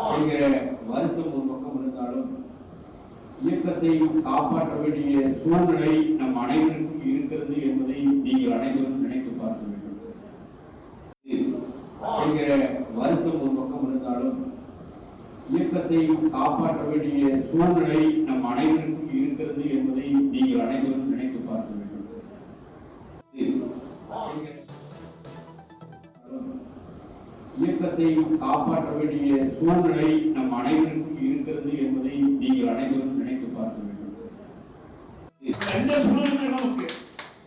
என்கிற வருத்தம் ஒரு பக்கம் இருந்தாலும் இயக்கத்தை காப்பாற்ற வேண்டிய சூழ்நிலை நம் அனைவருக்கும் இருக்கிறது என்பதை நீங்கள் அனைவரும் நினைத்து பார்க்க வேண்டும் என்கிற வருத்தம் ஒரு பக்கம் இருந்தாலும் இயக்கத்தை காப்பாற்ற வேண்டிய சூழ்நிலை நம் அனைவருக்கும் இருக்கிறது என்பதை நீங்கள் அனைவரும் நினைத்து பார்க்க வேண்டும். இயக்கத்தை காப்பாற்ற வேண்டிய சூழ்நிலை நம் அனைவருக்கும் இருக்கிறது என்பதை நீங்கள் அனைவரும் நினைத்து பார்க்க வேண்டும். எந்த சூழ்நிலை நமக்கு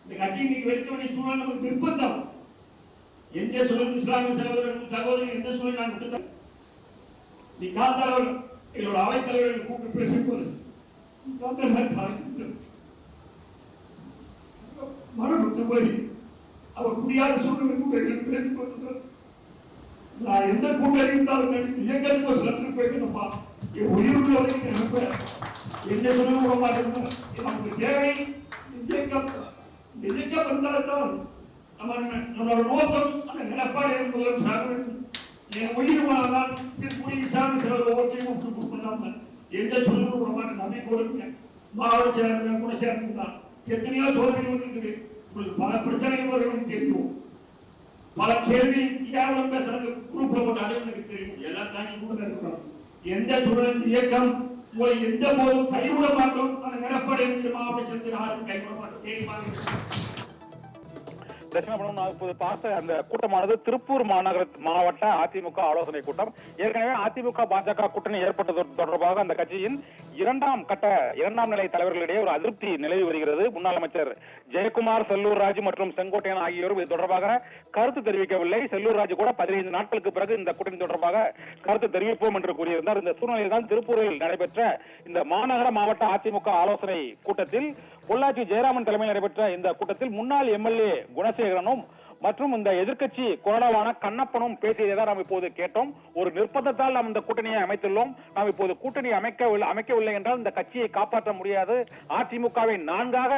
இந்த கட்சி இன்னைக்கு வெடிக்க வேண்டிய சூழ்நிலை நமக்கு நிர்பந்தம். எந்த சூழல் இஸ்லாமிய சகோதரர்கள் சகோதரி எந்த சூழல் நான் விட்டு நீ காத்தாளர் எங்களோட அவைத்தலைவர்கள் கூப்பிட்டு பேசும்போது மனம் விட்டு போய் அவர் முடியாத சூழ்நிலை கூட்டத்தில் பேசிக்கொண்டு நான் எந்த கூட்டணி இருந்தாலும் இயக்கத்துக்கு சில போய்க்கணும்ப்பா என் உயிர் வரைக்கும் நினைப்பேன் என்ன சொல்ல விட மாட்டேன். நமக்கு தேவை இயக்கம் இருந்தால்தான் நம்மளோட நோக்கம் அந்த நிலப்பாடு என்பதும் சாக வேண்டும். என் உயிர்வானால் இஸ்லாமிய சிலர் ஒவ்வொருத்தையும் விட்டு கொடுக்கலாம எந்த சொல்ல விட மாட்டேன். நம்பி கொடுங்க மாவட்ட சேர்ந்த கூட சேர்ந்துதான் எத்தனையோ சோதனைகள் இருக்குது. உங்களுக்கு பல பிரச்சனைகள் வருகிறது தெரியும். பல கேள்வி கேவலம் பேசுறாங்க குரூப்ல போட்டு அது எனக்கு தெரியும். எல்லாம் தாண்டி கூட இருக்கிறோம். எந்த சூழல் இயக்கம் உங்களை எந்த போதும் கைவிட மாட்டோம். அந்த நிலப்பாடு மாவட்ட சேர்ந்து யாரும் கைவிட மாட்டோம். தெரியுமா? இப்போது பார்த்த அந்த கூட்டமானது திருப்பூர் மாவட்ட அதிமுக ஆலோசனை கூட்டம். ஏற்கனவே அதிமுக பாஜக கூட்டணி ஏற்பட்டது தொடர்பாக அந்த கட்சியின் இரண்டாம் நிலை தலைவர்களிடையே ஒரு அதிருப்தி நிலவி வருகிறது. முன்னாள் அமைச்சர் ஜெயக்குமார், செல்லூர் ராஜு மற்றும் செங்கோட்டையன் ஆகியோர் இது தொடர்பாக கருத்து தெரிவிக்கவில்லை. செல்லூர் ராஜு கூட 15 நாட்களுக்கு பிறகு இந்த கூட்டணி தொடர்பாக கருத்து தெரிவிப்போம் என்று கூறியிருந்தார். இந்த சூழ்நிலையில் தான் திருப்பூரில் நடைபெற்ற இந்த மாநகர மாவட்ட அதிமுக ஆலோசனை கூட்டத்தில் பொள்ளாச்சி ஜெயராமன் தலைமையில் நடைபெற்ற இந்த கூட்டத்தில் முன்னாள் எம்எல்ஏ குணசேகரனும் மற்றும் இந்த எதிர்க்கட்சி கொறடாவான கண்ணப்பனும் பேசியதை நாம் இப்போது கேட்டோம். ஒரு நிர்பந்தத்தால் நாம் இந்த கூட்டணியை அமைத்துள்ளோம். நாம் இப்போது கூட்டணி அமைக்கவில்லை என்றால் இந்த கட்சியை காப்பாற்ற முடியாது. அதிமுகவை 4ஆக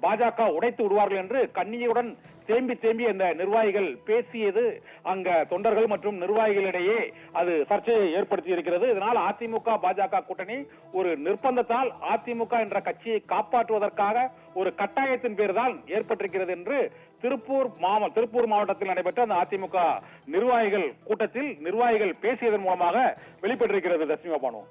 பாஜக உடைத்து விடுவார்கள் என்று கண்ணியுடன் தேம்பி அந்த நிர்வாகிகள் பேசியது அங்க தொண்டர்கள் மற்றும் நிர்வாகிகளிடையே அது சர்ச்சையை ஏற்படுத்தி இருக்கிறது. இதனால் அதிமுக பாஜக கூட்டணி ஒரு நிர்பந்தத்தால் அதிமுக என்ற கட்சியை காப்பாற்றுவதற்காக ஒரு கட்டாயத்தின் பேர் தான் ஏற்பட்டிருக்கிறது என்று திருப்பூர் மாவட்டத்தில் நடைபெற்ற அந்த அதிமுக நிர்வாகிகள் கூட்டத்தில் நிர்வாகிகள் பேசியதன் மூலமாக வெளிப்பட்டிருக்கிறது. தஸ்மிமா பானு.